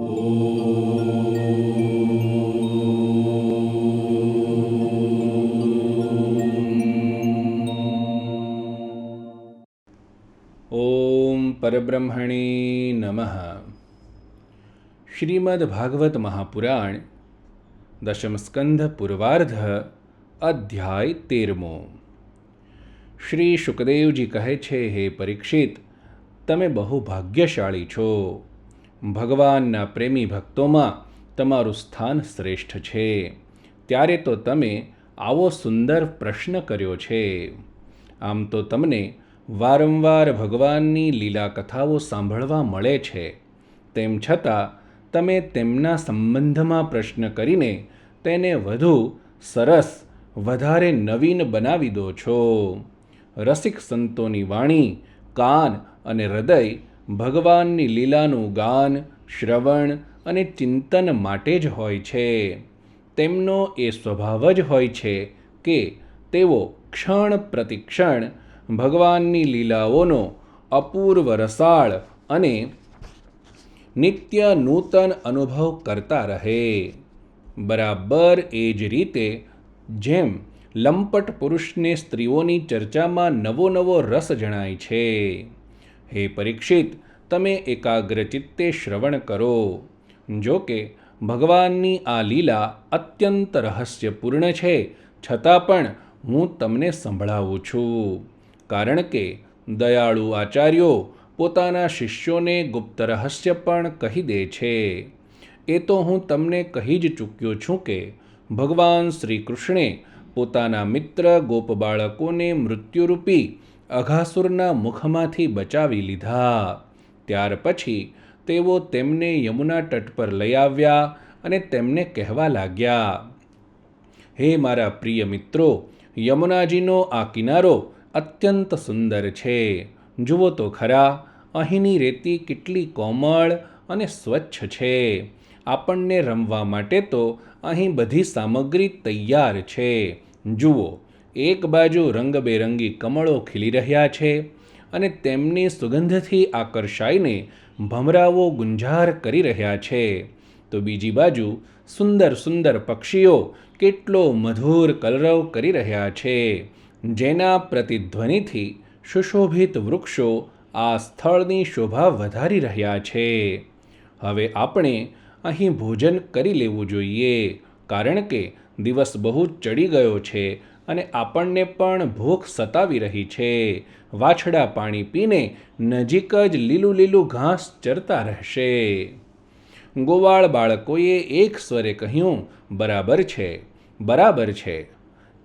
ઓમ પરબ્રહ્મણે નમઃ. શ્રીમદ્ભાગવત મહાપુરાણ દશમ સ્કંધ પૂર્વાર્ધ અધ્યાય 13. શ્રી શુકદેવજી કહે છે, હે પરીક્ષિત, તમે બહુ ભાગ્યશાળી છો. ભગવાનના પ્રેમી ભક્તોમાં તમારું સ્થાન શ્રેષ્ઠ છે. ત્યારે તો તમે આવો સુંદર પ્રશ્ન કર્યો છે. આમ તો તમને વારંવાર ભગવાનની લીલા કથાઓ સાંભળવા મળે છે. તેમ છતાં તમે તેમના સંબંધમાં પ્રશ્ન કરીને તેને વધુ સરસ, વધારે નવીન બનાવી દો છો. રસિક સંતોની વાણી, કાન અને હૃદય ભગવાનની લીલાનું ગાન, શ્રવણ અને ચિંતન માટે જ હોય છે. તેમનો એ સ્વભાવ જ હોય છે કે તેઓ ક્ષણ પ્રતિક્ષણ ભગવાનની લીલાઓનો અપૂર્વ રસાળ અને નિત્ય નૂતન અનુભવ કરતા રહે. બરાબર એ જ રીતે જેમ લંપટ પુરુષને સ્ત્રીઓની ચર્ચામાં નવો નવો રસ જણાય છે. હે પરીક્ષિત, તમે એકાગ્ર ચિત્તે શ્રવણ કરો. જો કે ભગવાનની આ લીલા અત્યંત રહસ્યપૂર્ણ છે, છતાં પણ હું તમને સંભળાવું છું. કારણ કે દયાળુ આચાર્યો પોતાના શિષ્યોને ગુપ્ત રહસ્ય પણ કહી દે છે. એ તો હું તમને કહી જ ચૂક્યો છું કે ભગવાન શ્રી કૃષ્ણે પોતાના મિત્ર ગોપ બાળકોને મૃત્યુરૂપી અઘાસુરના મુખમાંથી બચાવી લીધા. ત્યાર પછી તેઓ તેમને યમુના તટ પર લઈ આવ્યા અને તેમને કહેવા લાગ્યા, હે મારા પ્રિય મિત્રો, યમુનાજીનો આ કિનારો અત્યંત સુંદર છે. જુઓ તો ખરા, અહીંની રેતી કેટલી કોમળ અને સ્વચ્છ છે. આપણને રમવા માટે તો અહીં બધી સામગ્રી તૈયાર છે. જુઓ, એક બાજુ રંગબેરંગી કમળો ખીલી રહ્યા છે અને તેમની સુગંધથી આકર્ષાઈને ભમરાઓ ગુંજાર કરી રહ્યા છે, તો બીજી બાજુ સુંદર સુંદર પક્ષીઓ કેટલો મધુર કલરવ કરી રહ્યા છે. જેના પ્રતિધ્વનિથી સુશોભિત વૃક્ષો આ સ્થળની શોભા વધારી રહ્યા છે. હવે આપણે અહીં ભોજન કરી લેવું જોઈએ, કારણ કે દિવસ બહુ ચડી ગયો છે અને આપણને પણ ભૂખ સતાવી રહી છે. વાછડા પાણી પીને નજીક જ લીલું લીલું ઘાસ ચરતા રહેશે. ગોવાળ બાળકોએ એક સ્વરે કહ્યું, બરાબર છે, બરાબર છે.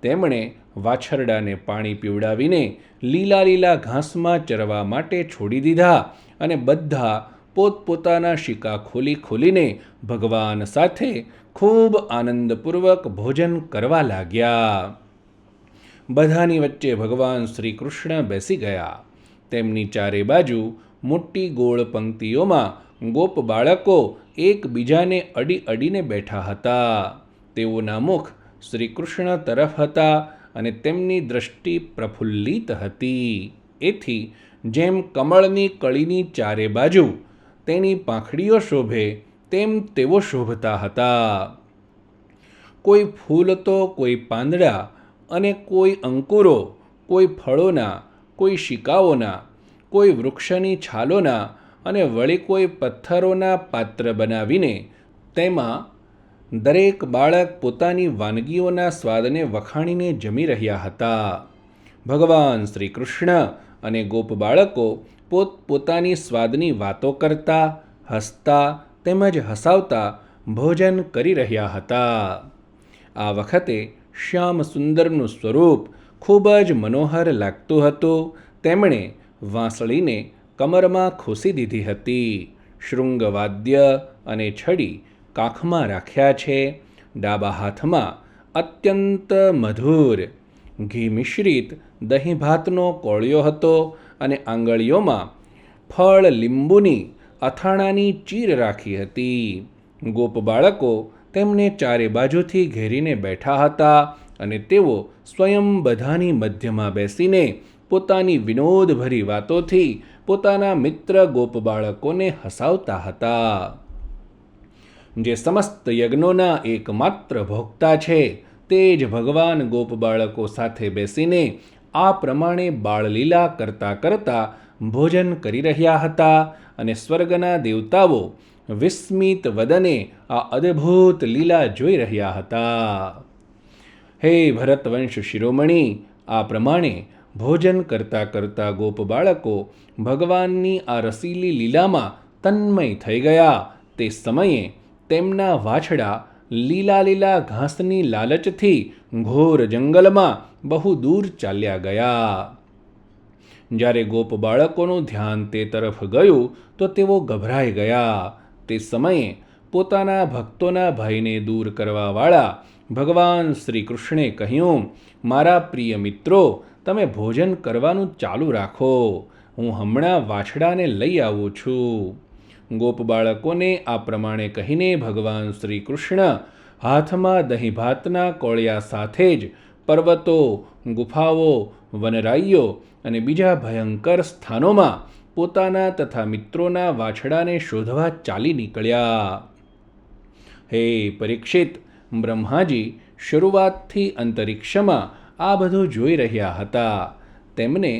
તેમણે વાછરડાને પાણી પીવડાવીને લીલા લીલા ઘાસમાં ચરવા માટે છોડી દીધા અને બધા પોતપોતાના શિકા ખોલી ખોલીને ભગવાન સાથે ખૂબ આનંદપૂર્વક ભોજન કરવા લાગ્યા. બધાની વચ્ચે ભગવાન શ્રી કૃષ્ણ બેસી ગયા. તેમની ચારે બાજુ મોટી ગોળ પંક્તિઓમાં ગોપ બાળકો એકબીજાને અડી અડીને બેઠા હતા. તેઓના મુખ શ્રી કૃષ્ણ તરફ હતા અને તેમની દૃષ્ટિ પ્રફુલ્લિત હતી. એથી જેમ કમળની કળીની ચારે બાજુ તેની પાંખડીઓ શોભે તેમ તેઓ શોભતા હતા. કોઈ ફૂલ તો કોઈ પાંદડા અને કોઈ અંકુરો, કોઈ ફળોના, કોઈ શિકાઓના, કોઈ વૃક્ષની છાલોના અને વળી કોઈ પથ્થરોના પાત્ર બનાવીને તેમાં દરેક બાળક પોતાની વાનગીઓના સ્વાદને વખાણીને જમી રહ્યા હતા. ભગવાન શ્રી કૃષ્ણ અને ગોપ બાળકો પોતપોતાની સ્વાદની વાતો કરતા, હસતા તેમજ હસાવતા ભોજન કરી રહ્યા હતા. આ વખતે શ્યામ સુંદરનું સ્વરૂપ ખૂબ જ મનોહર લાગતું હતું. તેમણે વાંસળીને કમરમાં ખોસી દીધી હતી. શૃંગવાદ્ય અને છડી કાખમાં રાખ્યા છે. ડાબા હાથમાં અત્યંત મધુર ઘી મિશ્રિત દહીં ભાતનો કોળિયો હતો અને આંગળીઓમાં ફળ લીંબુની અથાણાની ચીર રાખી હતી. ગોપ બાળકો તેમને ચારે બાજુથી ઘેરીને બેઠા હતા અને તેઓ સ્વયં બધાની મધ્યમાં બેસીને પોતાની વિનોદભરી વાતોથી પોતાના મિત્ર ગોપ બાળકોને હસાવતા હતા. જે સમસ્ત યજ્ઞોના એકમાત્ર ભોગતા છે, તે જ ભગવાન ગોપ બાળકો સાથે બેસીને આ પ્રમાણે બાળલીલા કરતાં કરતાં ભોજન કરી રહ્યા હતા અને સ્વર્ગના દેવતાઓ વિસ્મિત વદને આ અદ્ભુત લીલા જોઈ રહ્યા હતા. હે ભરતવંશ શિરોમણી, આ પ્રમાણે ભોજન કરતાં કરતાં ગોપ બાળકો ભગવાનની આ રસીલી લીલામાં તન્મય થઈ ગયા. તે સમયે તેમના વાછડા લીલા લીલા ઘાસની લાલચથી ઘોર જંગલમાં બહુ દૂર ચાલ્યા ગયા. જ્યારે ગોપ બાળકોનું ધ્યાન તે તરફ ગયું તો તેઓ ગભરાઈ ગયા. તે સમયે પોતાના ભક્તોના ભયને દૂર કરવાવાળા ભગવાન શ્રી કૃષ્ણે કહ્યું, મારા પ્રિય મિત્રો, તમે ભોજન કરવાનું ચાલુ રાખો, હું હમણાં વાછડાને લઈ આવું છું. ગોપ બાળકોને આ પ્રમાણે કહીને ભગવાન શ્રી કૃષ્ણ હાથમાં દહીં ભાતના કોળિયા સાથે જ પર્વતો, ગુફાઓ, વનરાઈઓ અને બીજા ભયંકર સ્થાનોમાં પોતાના તથા મિત્રોના વાછડાને શોધવા ચાલી નીકળ્યા. હે પરીક્ષિત, બ્રહ્માજી શરૂઆતથી અંતરિક્ષમાં આ બધું જોઈ રહ્યા હતા. તેમને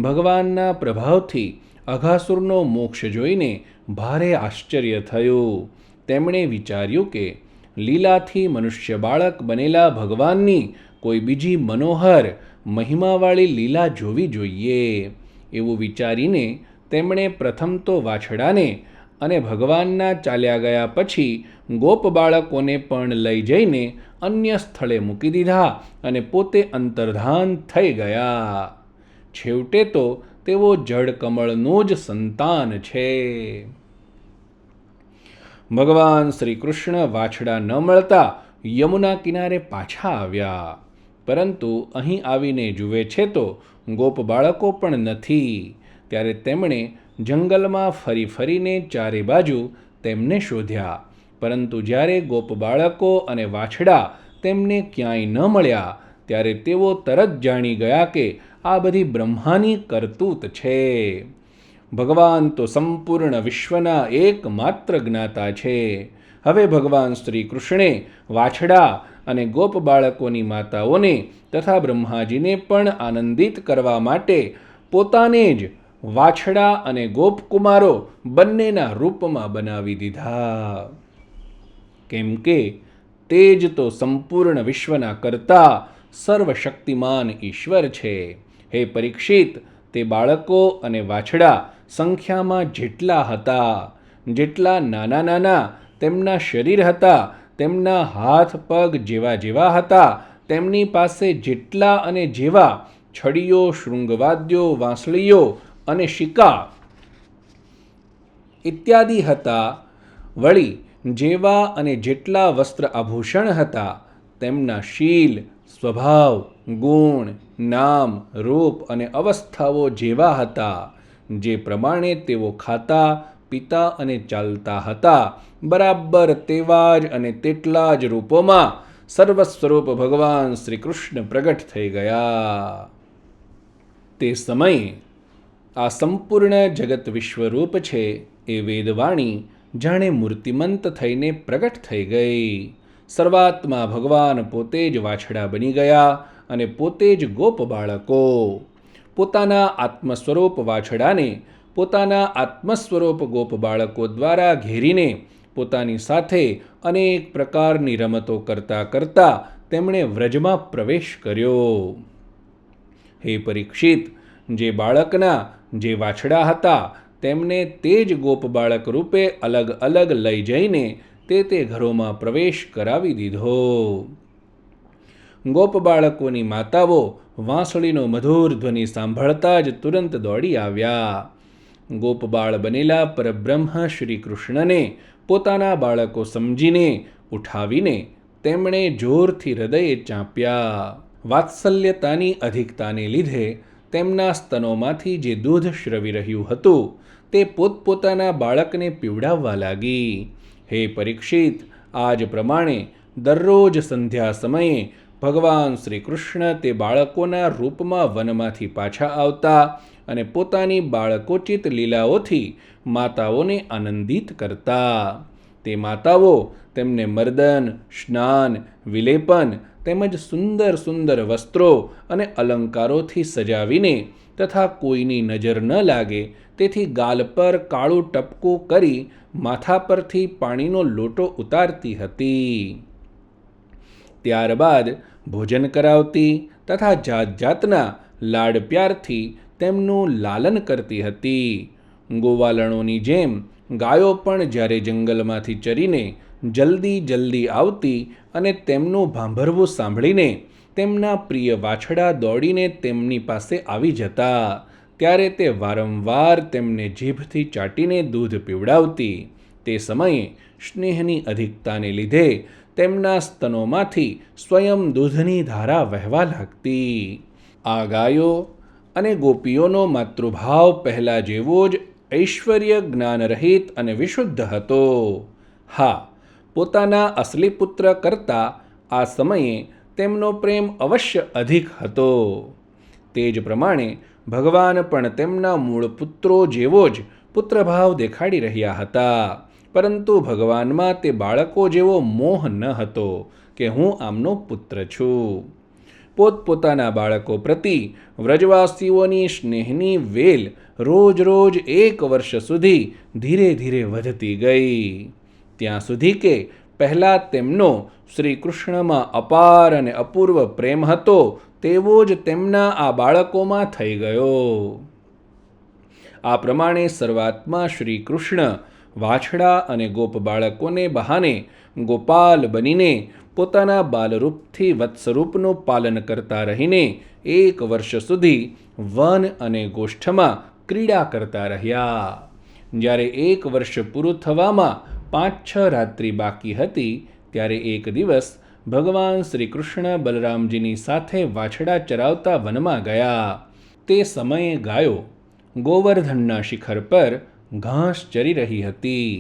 ભગવાનના પ્રભાવથી અઘાસુરનો મોક્ષ જોઈને ભારે આશ્ચર્ય થયું. તેમણે વિચાર્યું કે લીલાથી મનુષ્ય બાળક બનેલા ભગવાનની કોઈ બીજી મનોહર મહિમાવાળી લીલા જોવી જોઈએ. એવું વિચારીને તેમણે પ્રથમ તો વાછડાને અને ભગવાનના ચાલ્યા ગયા પછી ગોપ બાળકોને પણ લઈ જઈને અન્ય સ્થળે મૂકી દીધા અને પોતે અંતર્ધાન થઈ ગયા. છેવટે તો તેઓ જળ કમળનું જ સંતાન છે. ભગવાન શ્રી કૃષ્ણ વાછડા ન મળતા યમુના કિનારે પાછા આવ્યા, પરંતુ અહીં આવીને જુએ છે તો ગોપ બાળકો પણ નથી. ત્યારે તેમણે જંગલમાં ફરી ફરીને ચારે બાજુ તેમને શોધ્યા, પરંતુ જ્યારે ગોપ બાળકો અને વાછડા તેમને ક્યાંય ન મળ્યા ત્યારે તેઓ તરત જાણી ગયા કે આ બધી બ્રહ્માની કરતૂત છે. ભગવાન તો સંપૂર્ણ વિશ્વના એકમાત્ર જ્ઞાતા છે. હવે ભગવાન શ્રી કૃષ્ણે વાછડા અને ગોપ બાળકોની માતાઓને તથા બ્રહ્માજીને પણ આનંદિત કરવા માટે પોતાને જ વાછડા અને ગોપકુમારો બંનેના રૂપમાં બનાવી દીધા. કેમ કે તે જ તો સંપૂર્ણ વિશ્વના કર્તા સર્વશક્તિમાન ઈશ્વર છે. હે પરીક્ષિત, તે બાળકો અને વાછડા સંખ્યામાં જેટલા હતા, જેટલા નાના નાના તેમના શરીર હતા, તેમના હાથ પગ જેવા જેવા હતા, તેમની પાસે જેટલા અને જેવા છડીઓ, શૃંગવાદ્યો, વાંસળીઓ અને શિકા ઇત્યાદિ હતા, વળી જેવા અને જેટલા વસ્ત્ર આભૂષણ હતા, તેમના શીલ, સ્વભાવ, ગુણ, નામ, રૂપ અને અવસ્થાઓ જેવા હતા, જે પ્રમાણે તેઓ ખાતા, પીતા અને ચાલતા હતા, બરાબર તેવા જ અને તેટલા જ રૂપોમાં સર્વસ્વરૂપ ભગવાન શ્રી કૃષ્ણ પ્રગટ થઈ ગયા. તે સમયે આ સંપૂર્ણ જગત વિશ્વરૂપ છે એ વેદવાણી જાણે મૂર્તિમંત થઈને પ્રગટ થઈ ગઈ. સર્વાત્મા ભગવાન પોતે જ વાછડા બની ગયા અને પોતે જ ગોપ બાળકો પોતાના આત્મસ્વરૂપ વાછડાને પોતાના આત્મસ્વરૂપ ગોપ બાળકો દ્વારા ઘેરીને પોતાની સાથે અનેક પ્રકારની રમતો કરતાં કરતાં તેમણે વ્રજમાં પ્રવેશ કર્યો. હે પરીક્ષિત, જે બાળકના જે વાછડા હતા તેમને તે જ ગોપ બાળક રૂપે અલગ અલગ લઈ જઈને તે ઘરોમાં પ્રવેશ કરાવી દીધો. ગોપ બાળકોની માતાઓ વાંસળીનો મધુર ધ્વનિ સાંભળતા જ તુરંત દોડી આવ્યા. ગોપબાળ બનેલા પરબ્રહ્મ શ્રી કૃષ્ણને પોતાના બાળકો સમજીને ઉઠાવીને તેમણે જોરથી હૃદયે ચાંપ્યા. વાત્સલ્યતાની અધિકતાને લીધે તેમના સ્તનોમાંથી જે દૂધ શ્રવી રહ્યું હતું તે પોતપોતાના બાળકને પીવડાવવા લાગી. હે પરીક્ષિત, આ જ પ્રમાણે દરરોજ સંધ્યા સમયે ભગવાન શ્રી કૃષ્ણ તે બાળકોના રૂપમાં વનમાંથી પાછા આવતા અને પોતાની બાળકોચિત લીલાઓથી માતાઓને આનંદિત કરતા. તે માતાઓ તેમને મર્દન, સ્નાન, વિલેપન તેમજ સુંદર સુંદર વસ્ત્રો અને અલંકારોથી સજાવીને તથા કોઈની નજર ન લાગે તેથી ગાલ પર કાળું ટપકું કરી માથા પરથી પાણીનો લોટો ઉતારતી હતી. ત્યારબાદ ભોજન કરાવતી તથા જાત જાતના લાડ પ્યારથી તેમનું લાલન કરતી હતી. ગોવાલણોની જેમ ગાયો પણ જ્યારે જંગલમાંથી ચરીને જલ્દી જલ્દી આવતી અને તેમનું ભાંભરવું સાંભળીને તેમના પ્રિય વાછડા દોડીને તેમની પાસે આવી જતા ત્યારે તે વારંવાર તેમને જીભથી ચાટીને દૂધ પીવડાવતી. તે સમયે સ્નેહની અધિકતાને લીધે તેમના સ્તનોમાંથી સ્વયં દૂધની ધારા વહેવા લાગતી. આ ગાયો અને ગોપીઓનો માતૃભાવ પહેલાં જેવો જ ઐશ્વર્ય જ્ઞાનરહિત અને વિશુદ્ધ હતો. હા, પોતાના અસલી પુત્ર કરતાં આ સમયે તેમનો પ્રેમ અવશ્ય અધિક હતો. તે જ પ્રમાણે ભગવાન પણ તેમના મૂળ પુત્રો જેવો જ પુત્રભાવ દેખાડી રહ્યા હતા, પરંતુ ભગવાનમાં તે બાળકો જેવો મોહ ન હતો કે હું આમનો પુત્ર છું. પોતપોતાના બાળકો પ્રતિ વ્રજવાસીઓની સ્નેહની વેલ રોજ રોજ 1 વર્ષ સુધી ધીરે ધીરે વધતી ગઈ, ત્યાં સુધી કે પહેલાં તેમનો શ્રી કૃષ્ણમાં અપાર અને અપૂર્વ પ્રેમ હતો તેવો જ તેમના આ બાળકોમાં થઈ ગયો. આ પ્રમાણે શરૂઆતમાં શ્રી કૃષ્ણ વાછડા અને ગોપ બાળકોને બહાને ગોપાલ બનીને પોતાના બાલરૂપથી વત્સરૂપનું પાલન કરતા રહીને 1 વર્ષ સુધી વન અને ગોષ્ઠમાં ક્રીડા કરતા રહ્યા. જ્યારે 1 વર્ષ પૂરું થવામાં 5-6 રાત્રિ બાકી હતી ત્યારે એક દિવસ ભગવાન શ્રી કૃષ્ણ બલરામજીની સાથે વાછડા ચરાવતા વનમાં ગયા. તે સમયે ગાયો ગોવર્ધનના શિખર પર ઘાસ ચરી રહી હતી.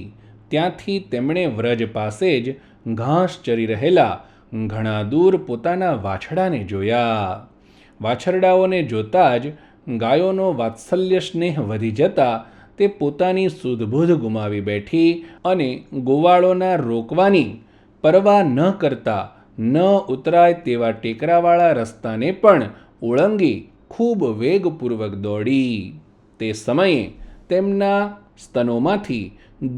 ત્યાંથી તેમણે વ્રજ પાસે જ ઘાસ ચરી રહેલા ઘણા દૂર પોતાના વાછડાને જોયા. વાછરડાઓને જોતાં જ ગાયોનો વાત્સલ્ય સ્નેહ વધી જતા તે પોતાની સૂઝબૂઝ ગુમાવી બેઠી અને ગોવાળોના રોકવાની પરવા ન કરતા ન ઉતરાય તેવા ટેકરાવાળા રસ્તાને પણ ઓળંગી ખૂબ વેગપૂર્વક દોડી. તે સમયે તેમના સ્તનોમાંથી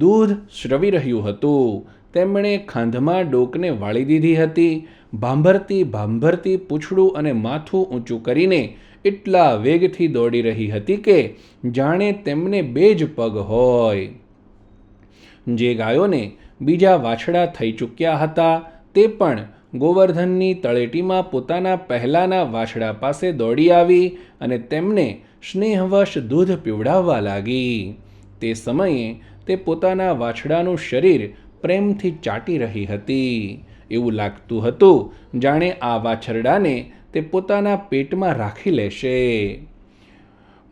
દૂધ સ્રવી રહ્યું હતું. તેમણે ખાંધમાં ડોકને વાળી દીધી હતી. ભાંભરતી ભાંભરતી પૂંછડું અને માથું ઊંચું કરીને એટલા વેગથી દોડી રહી હતી કે જાણે તેમને 2 જ પગ હોય. જે ગાયોને બીજા વાછડા થઈ ચૂક્યા હતા તે પણ ગોવર્ધનની તળેટીમાં પોતાના પહેલાંના વાછડા પાસે દોડી આવી અને તેમને સ્નેહવશ દૂધ પીવડાવવા લાગી. તે સમયે તે પોતાના વાછડાનું શરીર પ્રેમથી ચાટી રહી હતી. એવું લાગતું હતું જાણે આ વાછરડાને તે પોતાના પેટમાં રાખી લેશે.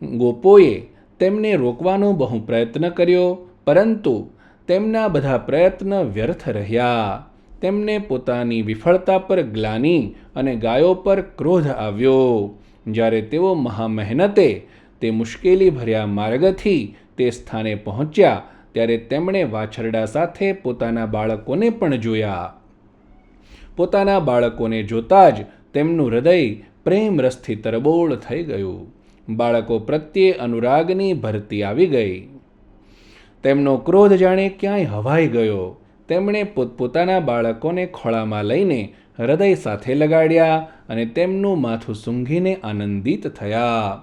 ગોપોએ તેમને રોકવાનો બહુ પ્રયત્ન કર્યો, પરંતુ તેમના બધા પ્રયત્ન વ્યર્થ રહ્યા. તેમને પોતાની વિફળતા પર ગ્લાનિ અને ગાયો પર ક્રોધ આવ્યો. જ્યારે તેઓ મહામહેનતે તે મુશ્કેલી ભર્યા માર્ગથી તે સ્થાને પહોંચ્યા ત્યારે તેમણે વાછરડા સાથે પોતાના બાળકોને પણ જોયા. પોતાના બાળકોને જોતાં જ તેમનું હૃદય પ્રેમ રસથી તરબોળ થઈ ગયું. બાળકો પ્રત્યે અનુરાગની ભરતી આવી ગઈ. તેમનો ક્રોધ જાણે ક્યાંય હવાઈ ગયો. તેમણે પોતપોતાના બાળકોને ખોળામાં લઈને હૃદય સાથે લગાડ્યા અને તેમનું માથું સૂંઘીને આનંદિત થયા.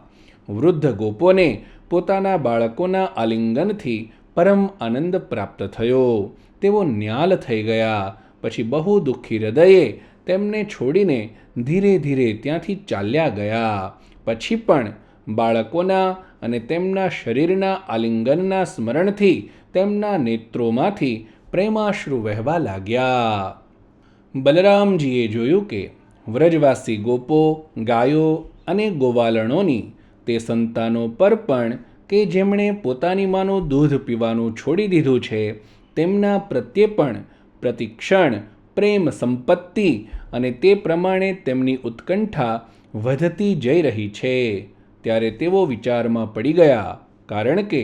વૃદ્ધ ગોપોને પોતાના બાળકોના આલિંગનથી પરમ આનંદ પ્રાપ્ત થયો. તેઓ ન્યાલ થઈ ગયા. પછી બહુ દુઃખી હૃદયે તેમને છોડીને ધીરે ધીરે ત્યાંથી ચાલ્યા ગયા. પછી પણ બાળકોના અને તેમના શરીરના આલિંગનના સ્મરણથી તેમના નેત્રોમાંથી પ્રેમાશ્રુ વહેવા લાગ્યા. બલરામજીએ જોયું કે વ્રજવાસી ગોપો, ગાયો અને ગોવાલણોની તે સંતાનો પર પણ કે જેમણે પોતાની માનું દૂધ પીવાનું છોડી દીધું છે તેમના પ્રત્યે પણ પ્રતિક્ષણ પ્રેમ સંપત્તિ અને તે પ્રમાણે તેમની ઉત્કંઠા વધતી જઈ રહી છે. ત્યારે તેઓ વિચારમાં પડી ગયા, કારણ કે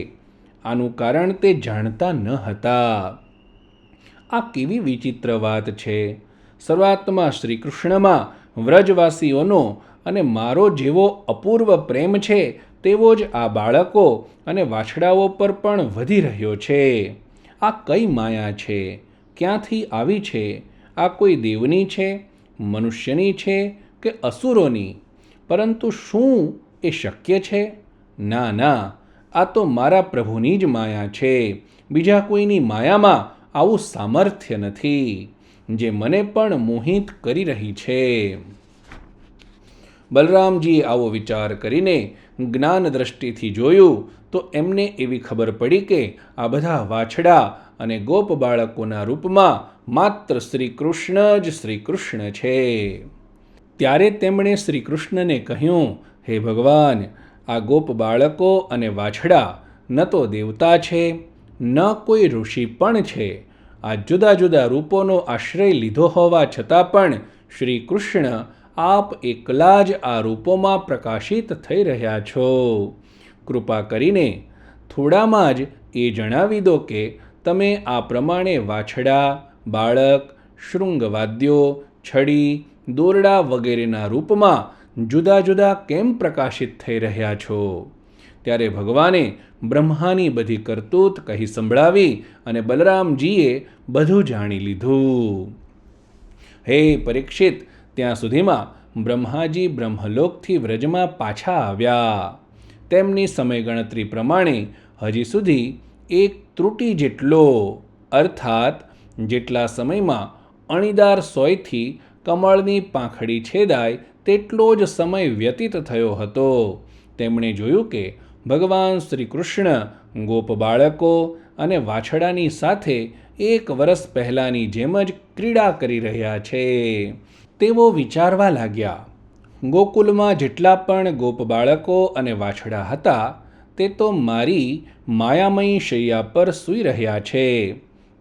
આનું કારણ તે જાણતા ન હતા. આ કેવી વિચિત્ર વાત છે. શરૂઆતમાં શ્રી કૃષ્ણમાં વ્રજવાસીઓનો અને મારો જેવો અપૂર્વ પ્રેમ છે તેવો જ આ બાળકો અને વાછડાઓ પર પણ વધી રહ્યો છે. આ કઈ માયા છે? ક્યાંથી આવી છે? આ કોઈ દેવની છે, મનુષ્યની છે કે અસુરોની? પરંતુ શું એ શક્ય છે? ના ના, આ તો મારા પ્રભુની જ માયા છે. બીજા કોઈની માયામાં આવું સામર્થ્ય નથી, જે મને પણ મોહિત કરી રહી છે. બલરામજીએ આવો વિચાર કરીને જ્ઞાન દ્રષ્ટિથી જોયું તો એમને એવી ખબર પડી કે આ બધા વાછડા અને ગોપ બાળકોના રૂપમાં માત્ર શ્રી કૃષ્ણ જ શ્રી કૃષ્ણ છે. ત્યારે તેમણે શ્રી કૃષ્ણને કહ્યું, હે ભગવાન, આ ગોપ બાળકો અને વાછડા ન તો દેવતા છે, ન કોઈ ઋષિ પણ છે. આ જુદા જુદા રૂપોનો આશ્રય લીધો હોવા છતાં પણ શ્રી કૃષ્ણ આપ એકલા જ આ રૂપોમાં પ્રકાશિત થઈ રહ્યા છો. કૃપા કરીને થોડામાં જ એ જણાવી દો કે તમે આ પ્રમાણે વાછડા, બાળક, શૃંગવાદ્યો, છડી, દોરડા વગેરેના રૂપમાં જુદા જુદા કેમ પ્રકાશિત થઈ રહ્યા છો? ત્યારે ભગવાને બ્રહ્માની બધી કરતૂત કહી સંભળાવી અને બલરામજીએ બધું જાણી લીધું. હે પરીક્ષિત, ત્યાં સુધીમાં બ્રહ્માજી બ્રહ્મલોકથી વ્રજમાં પાછા આવ્યા. તેમની સમયગણતરી પ્રમાણે હજી સુધી એક ત્રુટિ જેટલો, અર્થાત જેટલા સમયમાં અણીદાર સોયથી કમળની પાંખડી છેદાય તેટલો જ સમય વ્યતીત થયો હતો. તેમણે જોયું કે ભગવાન શ્રી કૃષ્ણ ગોપ બાળકો અને વાછડાની સાથે 1 વર્ષ પહેલાંની જેમ જ ક્રીડા કરી રહ્યા છે. તેઓ વિચારવા લાગ્યા, ગોકુલમાં જેટલા પણ ગોપ બાળકો અને વાછડા હતા તે તો મારી માયામયી શૈયા પર સૂઈ રહ્યા છે.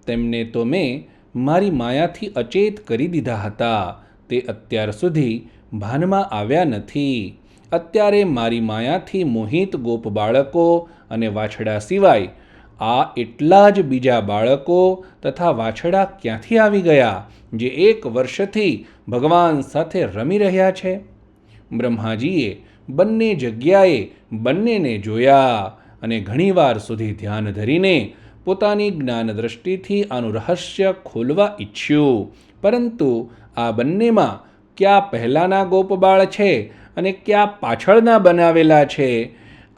તેમને તો મેં મારી માયાથી અચેત કરી દીધા હતા. તે અત્યાર સુધી ભાનમાં આવ્યા નથી. અત્યારે મારી માયાથી મોહિત ગોપ બાળકો અને વાછડા સિવાય આ એટલા જ બીજા બાળકો તથા વાછડા ક્યાંથી આવી ગયા જે 1 વર્ષથી ભગવાન સાથે રમી રહ્યા છે? બ્રહ્માજીએ બંને જગ્યાએ બંનેને જોયા અને ઘણીવાર સુધી ધ્યાન ધરીને પોતાની જ્ઞાન દ્રષ્ટિથી આનું રહસ્ય ખોલવા ઈચ્છ્યું. પરંતુ આ બંનેમાં ક્યાં પહેલાંના ગોપબાળ છે અને ક્યાં પાછળના બનાવેલા છે?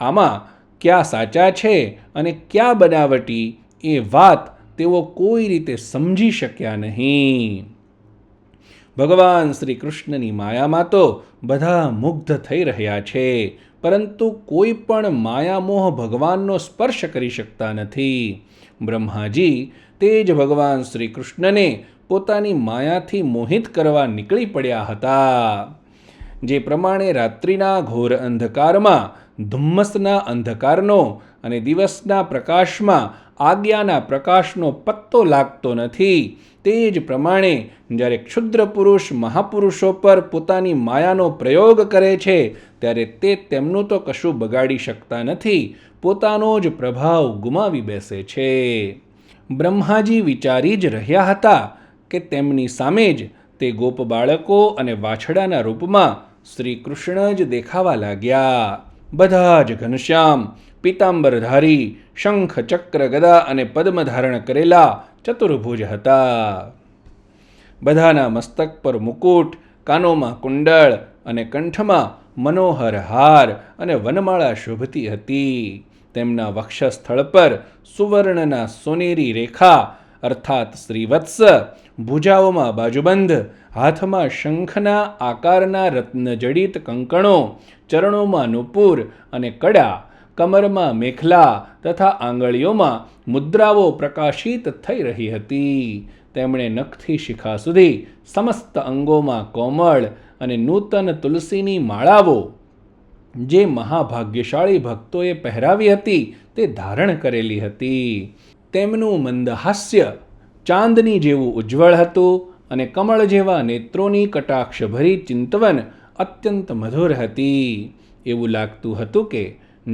આમાં ક્યાં સાચા છે અને ક્યાં બનાવટી? એ વાત તેઓ કોઈ રીતે સમજી શક્યા નહીં. ભગવાન શ્રી કૃષ્ણની માયામાં તો બધા મુગ્ધ થઈ રહ્યા છે, પરંતુ કોઈ પણ માયામોહ ભગવાનનો સ્પર્શ કરી શકતા નથી. બ્રહ્માજી તે જ ભગવાન શ્રી કૃષ્ણને પોતાની માયાથી મોહિત કરવા નીકળી પડ્યા હતા. જે પ્રમાણે રાત્રિના ઘોર અંધકારમાં ધુમ્મસના અંધકારનો અને દિવસના પ્રકાશમાં આજ્ઞાના પ્રકાશનો પત્તો લાગતો નથી, તે જ પ્રમાણે જ્યારે ક્ષુદ્ર પુરુષ મહાપુરુષો પર પોતાની માયાનો પ્રયોગ કરે છે ત્યારે તે તેમનું તો કશું બગાડી શકતા નથી, પોતાનો જ પ્રભાવ ગુમાવી બેસે છે. બ્રહ્માજી વિચારી જ રહ્યા હતા કે તેમની સામે જ તે ગોપ બાળકો અને વાછડાના રૂપમાં શ્રી કૃષ્ણ જ દેખાવા લાગ્યા. બધા જ ઘનશ્યામ, પીતાંબરધારી, શંખ, ચક્ર, ગદા અને પદ્મ ધારણ કરેલા ચતુર્ભુજ હતા. બધાના મસ્તક પર મુકુટ, કાનોમાં કુંડળ અને કંઠમાં મનોહર હાર અને વનમાળા શોભતી હતી. તેમના વક્ષસ્થળ પર સુવર્ણના સોનેરી રેખા અર્થાત શ્રીવત્સ, ભુજાઓમાં બાજુબંધ, હાથમાં શંખના આકારના રત્નજડિત કંકણો, ચરણોમાં નુપુર અને કડા, કમરમાં મેખલા તથા આંગળીઓમાં મુદ્રાઓ પ્રકાશિત થઈ રહી હતી. તેમણે નખથી શિખા સુધી સમસ્ત અંગોમાં કોમળ અને નૂતન તુલસીની માળાઓ, જે મહાભાગ્યશાળી ભક્તોએ પહેરાવી હતી, તે ધારણ કરેલી હતી. તેમનું મંદહાસ્ય ચાંદની જેવું ઉજ્જવળ હતું અને કમળ જેવા નેત્રોની કટાક્ષભરી ચિંતવન અત્યંત મધુર હતી. એવું લાગતું હતું કે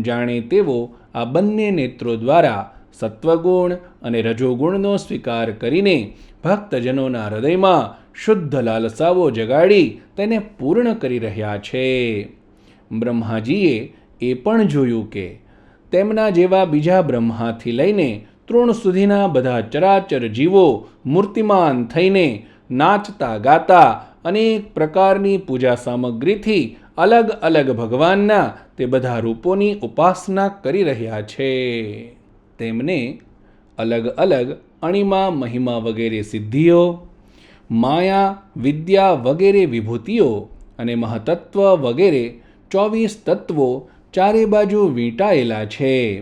જાણે તેઓ આ બંને નેત્રો દ્વારા સત્વગુણ અને રજોગુણનો સ્વીકાર કરીને ભક્તજનોના હૃદયમાં શુદ્ધ લાલસાઓ જગાડી તેને પૂર્ણ કરી રહ્યા છે. બ્રહ્માજીએ એ પણ જોયું કે તેમના જેવા બીજા બ્રહ્માથી લઈને તૃણ સુધીના બધા ચરાચર જીવો મૂર્તિમાન થઈને નાચતા ગાતા અનેક પ્રકારની પૂજા સામગ્રીથી અલગ અલગ ભગવાનના તે બધા રૂપોની ઉપાસના કરી રહ્યા છે. તેમને અલગ અલગ અણિમા મહિમા વગેરે સિદ્ધિઓ, માયા વિદ્યા વગેરે વિભૂતિઓ અને મહતત્વ વગેરે 24 તત્વો ચારે બાજુ વીંટાયેલા છે.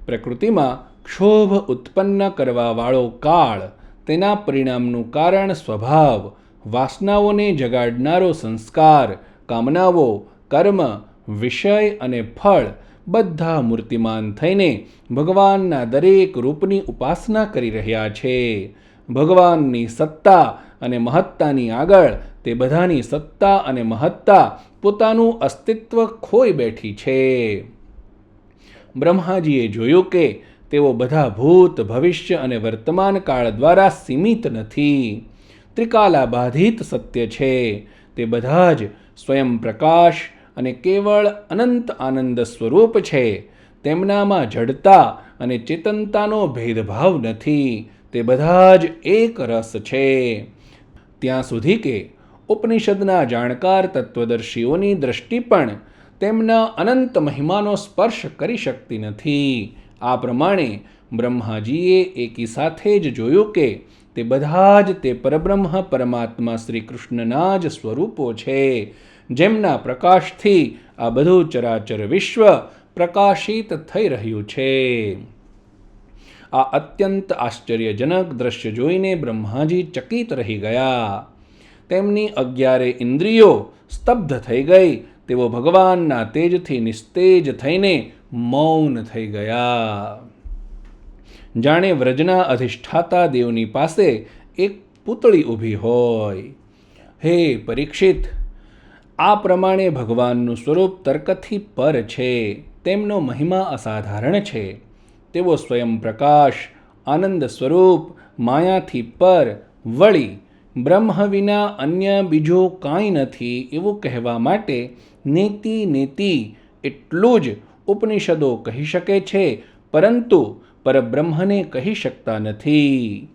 પ્રકૃતિમાં ક્ષોભ ઉત્પન્ન કરવાવાળો કાળ, તેના પરિણામનું કારણ સ્વભાવ, વાસનાઓને જગાડનારો સંસ્કાર, કામનાઓ, કર્મ, વિષય અને ફળ બધા મૂર્તિમાન થઈને ભગવાનના દરેક રૂપની ઉપાસના કરી રહ્યા છે. ભગવાનની સત્તા અને મહત્તાની આગળ તે બધાની સત્તા અને મહત્તા પોતાનું અસ્તિત્વ ખોઈ બેઠી છે. બ્રહ્માજીએ જોયું કે તેઓ બધા ભૂત, ભવિષ્ય અને વર્તમાન કાળ દ્વારા સીમિત નથી, ત્રિકાલાબાધિત સત્ય છે. તે બધા જ સ્વયં પ્રકાશ અને કેવળ અનંત આનંદ સ્વરૂપ છે. તેમનામાં જડતા અને ચેતનતાનો ભેદભાવ નથી. તે બધા જ એક રસ છે. ત્યાં સુધી કે ઉપનિષદના જાણકાર તત્વદર્શીઓની દ્રષ્ટિ પણ તેમના અનંત મહિમાનો સ્પર્શ કરી શકતી નથી. આ પ્રમાણે બ્રહ્માજીએ એકી સાથે જ જોયું કે તે બધા જ તે પરબ્રહ્મ પરમાત્મા શ્રી કૃષ્ણના જ સ્વરૂપો છે, જેમના પ્રકાશથી આ બધું ચરાચર વિશ્વ પ્રકાશિત થઈ રહ્યું છે. આ અત્યંત આશ્ચર્યજનક દ્રશ્ય જોઈને બ્રહ્માજી ચકિત રહી ગયા. તેમની 11 ઇન્દ્રિયો સ્તબ્ધ થઈ ગઈ. તેઓ ભગવાનના તેજથી નિસ્તેજ થઈને મૌન થઈ ગયા. જાણે વ્રજના અધિષ્ઠાતા દેવની પાસે એક પૂતળી ઊભી હોય. હે પરીક્ષિત, આ પ્રમાણે ભગવાનનું સ્વરૂપ તર્કથી પર છે. તેમનો મહિમા અસાધારણ છે. તેઓ સ્વયં પ્રકાશ, આનંદ સ્વરૂપ, માયાથી પર, વળી બ્રહ્મ વિના અન્ય બીજો કાંઈ નથી એવું કહેવા માટે નેતિ નેતિ એટલું જ ઉપનિષદો કહી શકે છે, પરંતુ પરબ્રહ્મને કહી શકતા નથી.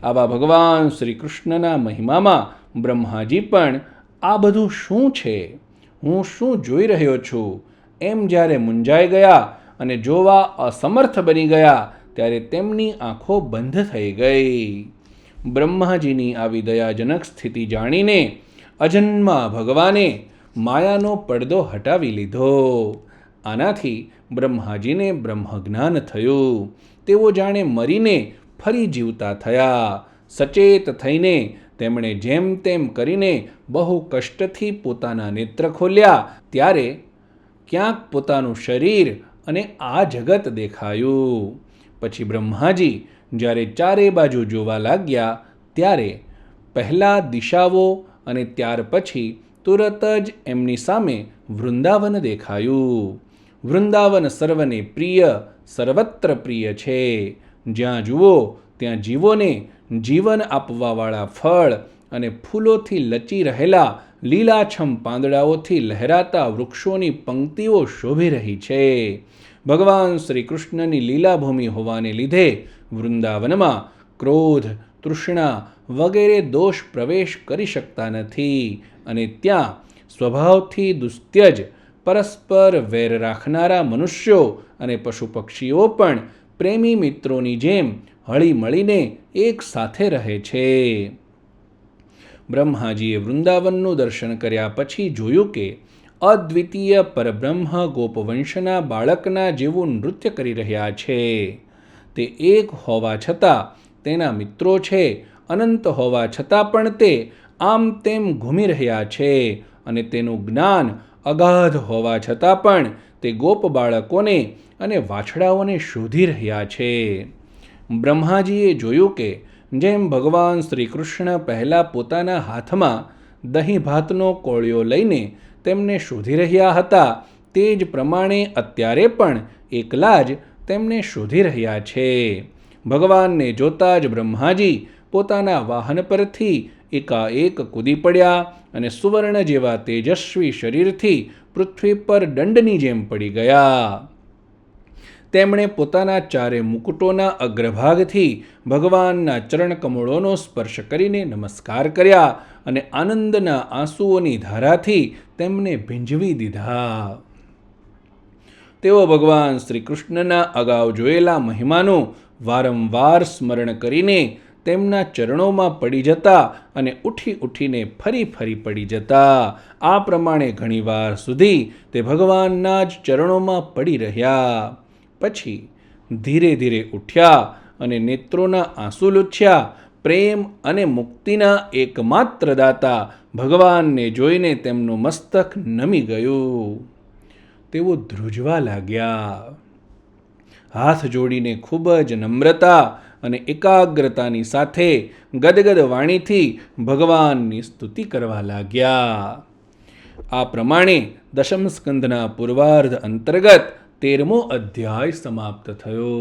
આવા ભગવાન શ્રી કૃષ્ણના મહિમામાં બ્રહ્માજી પણ આ બધું શું છે, હું શું જોઈ રહ્યો છું, એમ જ્યારે મૂંઝાઈ ગયા અને જોવા અસમર્થ બની ગયા, ત્યારે તેમની આંખો બંધ થઈ ગઈ. બ્રહ્માજીની આવી દયાજનક સ્થિતિ જાણીને અજન્મા ભગવાને માયાનો પડદો હટાવી લીધો. આનાથી બ્રહ્માજીને બ્રહ્મજ્ઞાન થયું. તેઓ જાણે મરીને ફરી જીવતા થયા. સચેત થઈને તેમણે જેમ તેમ કરીને બહુ કષ્ટથી પોતાના નેત્ર ખોલ્યા, ત્યારે ક્યાંક પોતાનું શરીર અને આ જગત દેખાયું. પછી બ્રહ્માજી જ્યારે ચારે બાજુ જોવા લાગ્યા, ત્યારે પહેલાં દિશાઓ અને ત્યાર પછી તુરત જ એમની સામે વૃંદાવન દેખાયું. વૃંદાવન સર્વને પ્રિય, સર્વત્ર પ્રિય છે. જ્યાં જુઓ ત્યાં જીવોને જીવન આપવાવાળા ફળ અને ફૂલોથી લચી રહેલા લીલાછમ પાંદડાઓથી લહેરાતા વૃક્ષોની પંક્તિઓ શોભી રહી છે. ભગવાન શ્રી કૃષ્ણની લીલાભૂમિ હોવાને લીધે વૃંદાવનમાં ક્રોધ, તૃષ્ણા વગેરે દોષ પ્રવેશ કરી શકતા નથી અને ત્યાં સ્વભાવથી દુસ્ત્યજ, પરસ્પર વેર રાખનારા મનુષ્યો અને પશુ પક્ષીઓ પણ પ્રેમી મિત્રોની જેમ હળી મળીને એક સાથે રહે છે. બ્રહ્માજીએ વૃંદાવનનું દર્શન કર્યા પછી જોયું કે અદ્વિતીય પરબ્રહ્મ ગોપવંશના બાળકના જેવું નૃત્ય કરી રહ્યા છે. તે એક હોવા છતાં તેના મિત્રો છે, અનંત હોવા છતાં પણ તે આમ તેમ ઘૂમી રહ્યા છે અને તેનું જ્ઞાન અગાધ હોવા છતાં પણ તે ગોપ બાળકોને અને વાછડાઓને શોધી રહ્યા છે. બ્રહ્માજીએ જોયું કે જેમ ભગવાન શ્રી કૃષ્ણ પહેલાં પોતાના હાથમાં દહીં ભાતનો કોળિયો લઈને તેમને શોધી રહ્યા હતા, તે જ પ્રમાણે અત્યારે પણ એકલા જ તેમને શોધી રહ્યા છે. ભગવાનને જોતા જ બ્રહ્માજી પોતાના વાહન પરથી એકાએક કૂદી પડ્યા અને સુવર્ણ જેવા તેજસ્વી શરીરથી પૃથ્વી પર દંડની જેમ પડી ગયા. તેમણે પોતાના ચારે મુકુટોના અગ્રભાગથી ભગવાનના ચરણકમળોનો સ્પર્શ કરીને નમસ્કાર કર્યા અને આનંદના આંસુઓની ધારાથી તેમને ભીંજવી દીધા. તેઓ ભગવાન શ્રી કૃષ્ણના અગાઉ જોયેલા મહિમાનું વારંવાર સ્મરણ કરીને તેમના ચરણોમાં પડી જતા અને ઉઠીને ફરી પડી જતા. આ પ્રમાણે ઘણીવાર સુધી તે ભગવાનના જ ચરણોમાં પડી રહ્યા. પછી ધીરે ધીરે ઉઠ્યા અને નેત્રોના આંસુ લૂછ્યા. પ્રેમ અને મુક્તિના એકમાત્ર દાતા ભગવાનને જોઈને તેમનું મસ્તક નમી ગયું. તેઓ ધ્રુજવા લાગ્યા. હાથ જોડીને ખૂબ જ નમ્રતા અને એકાગ્રતાની સાથે ગદગદ વાણીથી ભગવાનની સ્તુતિ કરવા લાગ્યા. આ પ્રમાણે દશમ સ્કંધના પૂર્વાર્ધ અંતર્ગત 13મો અધ્યાય સમાપ્ત થયો.